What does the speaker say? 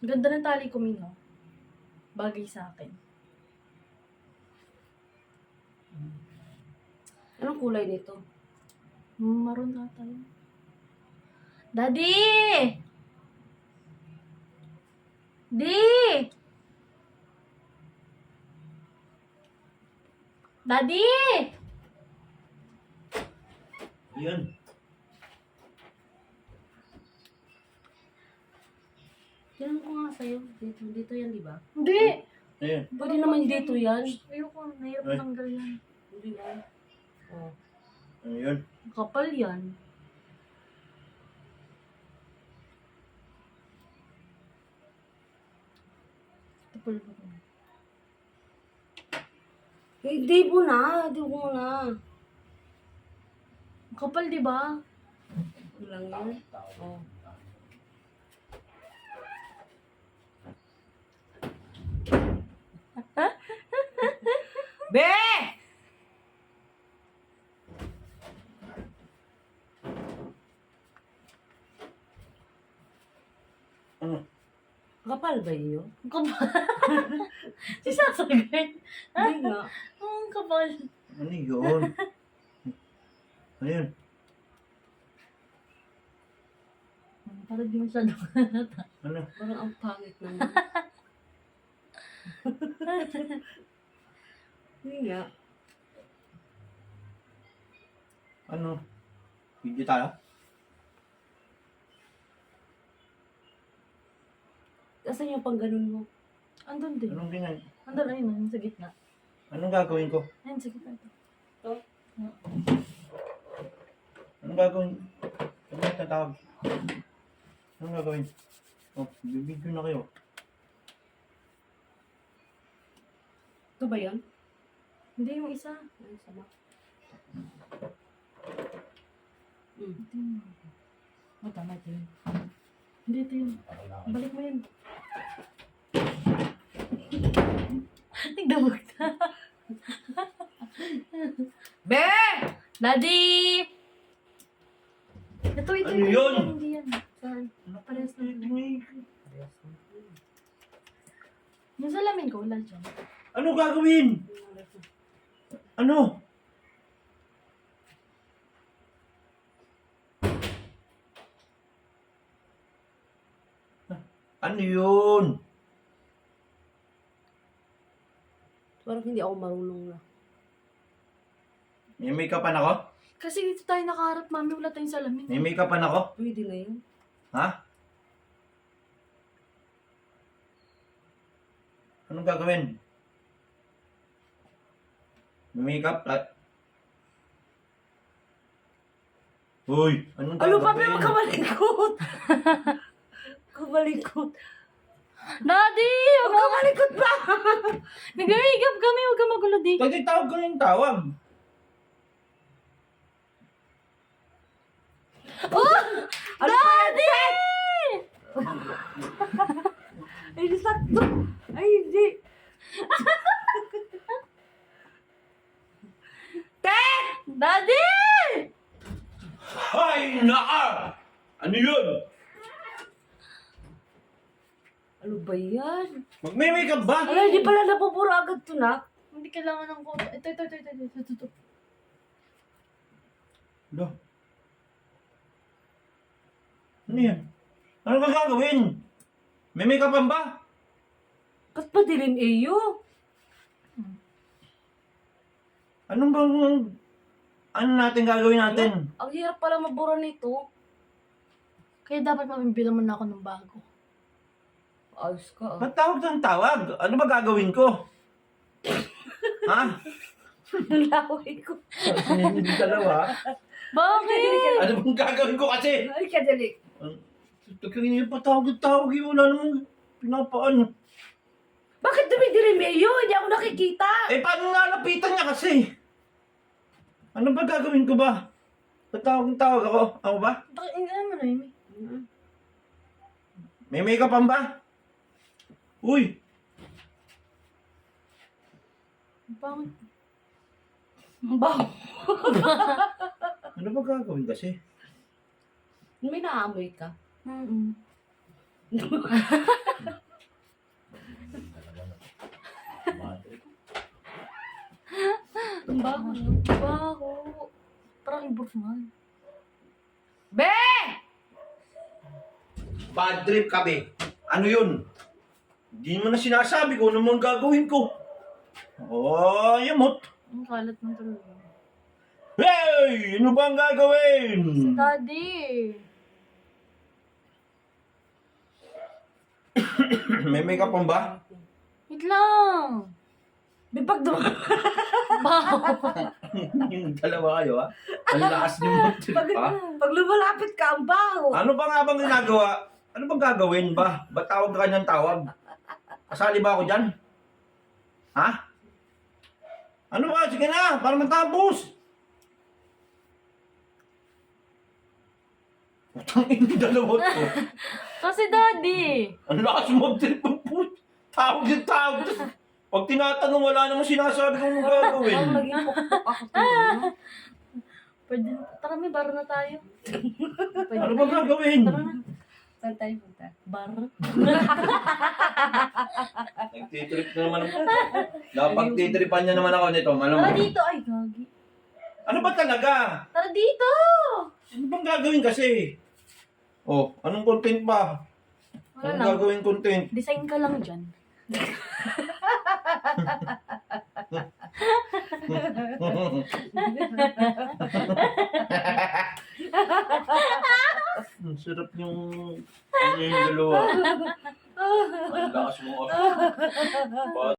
Ganda ng tali ko, Mino. Bagay sa akin. Anong kulay nito? Maroon na tayo. Daddy! Di! Daddy! Yun. Tingnan ko nga sa'yo. Dito yan, di ba? Hindi! Ayun. Pwede naman dito yan. Ayoko, nahirap Ay. tanggal yan. Hindi yan. Oh. Ano yun? Kapal yan. Kapal ba ko? Hindi po na. Hindi ko na. Kapal, di ba? Kulang yan. Oh. Be! Ano? Kapal ba yun? Kapal. Si Sasagay. Hindi nga. Ang kapal. Ano yun? Ano yun? Parang di masyado. Ano? Parang ang pangit naman. Hindi nga. Ano? Video tayo? Asan yung pang ganun mo? Andun din. Anong ganyan? Andun, ayun, sa gitna. Anong gagawin ko? Ayun, sa gitna ito. Ito? Anong gagawin? Ano yung tatawag? Anong gagawin? Oh, bibidyo na kayo. Ito ba yan? Hindi, yung isa. Ay, sama. Ito yun. Oh, tama ito yun. Hindi, ito yun. Balik mo yun. Nagdabog na. Be! Daddy! Ito, ito. Ano yun? Hindi yan. Saan? Parehas na. Yung salamin ko, wala dyan. Ano gagawin? Ano? Ano yun? Parang hindi ako marunong na. May make-upan ako? Kasi dito tayo nakaharap, mami. Wala tayong salamin. May make-upan ako? Pwede na yun. Ha? Anong gagawin? May make-up? Uy, anong Ano gagawin? pa ba magkamalikot? Kamalikot. Daddy! Huwag kamalikot pa! Nag-makeup kami. Huwag ka magulo di. Pwede tawag ko yung tawag. Ano Daddy! Ay, sakto. Ay, hindi. Ted! Daddy! Hay naa! Ano yun? Ano ba yan? Magme-makeup ba? Ala, hindi pala nabubura agad to na. Hindi kailangan ng koto. Ito. Ano? Ano yan? Ano ka gagawin? May make-upan ba? Ba't pa dilim iyo? Anong bang... Ano natin gagawin natin? Ang hirap pala mabura nito. Kaya dapat mamibilang mo na ako ng bago. Ayos ka ah. Ba't tawag ng tawag? Ano ba gagawin ko? Ha? Laway ko. Hindi dalawa. Bakit? Ano bang gagawin ko kasi? Ay, kadali. Hindi pa tawag yun. Wala namang pinapaano. Bakit dumidilim iyo? Hindi ako nakikita. Eh, paano nalapitan niya kasi? Ano ba gagawin ko ba? Tawag ako. Ako ba? Bakit? Ano mo na yun? May make-upan ba? Uy! Bakit? Ang baho. Ano ba gagawin kasi? May naamoy ka. Mm-mm. Ang baho, no? Baho. Parang ibursman. Be! Bad trip ka, be. Ano yun? Hindi mo na sinasabi ko ano mang gagawin ko. Oh, yamot. Ang kalat ng talaga. Hey! Ano ba ang gagawin? Si Daddy. May makeup pa ba? Wait lang. Be, pag baho. Yung dalawa kayo, ha? Ang lakas niyo mag-trip, ha? Pag lumalapit ka, ang baho. Ano ba nga bang ginagawa? Ano bang gagawin ba? Ba't tawag ka ng tawag? Kasali ba ako dyan? Ha? Ano ba? Sige na, para matapos. Putang ina, dalawa to. Kasi Daddy. Ang lakas mo mag-trip ng put. Tawag yung tawag. Pag tinatanong, wala namang sinasabi kung ano gagawin. Parang naging pukpuk ako tuloy. Pwede, tara, may bar na tayo. Pwede. Ano ba gagawin? Tara na. Saan tayo punta? Bar. Nagtitrip na naman ako. Napagtitripan niya naman ako nito. Alam mo. Tara dito. Ay, gagi. Ano ba talaga? Tara dito. Ano bang gagawin kasi? Oh, anong content ba? Wala Anong lang. gagawin content? Design ka lang dyan. Ang sarap yung dalawa. Ang lakas mo.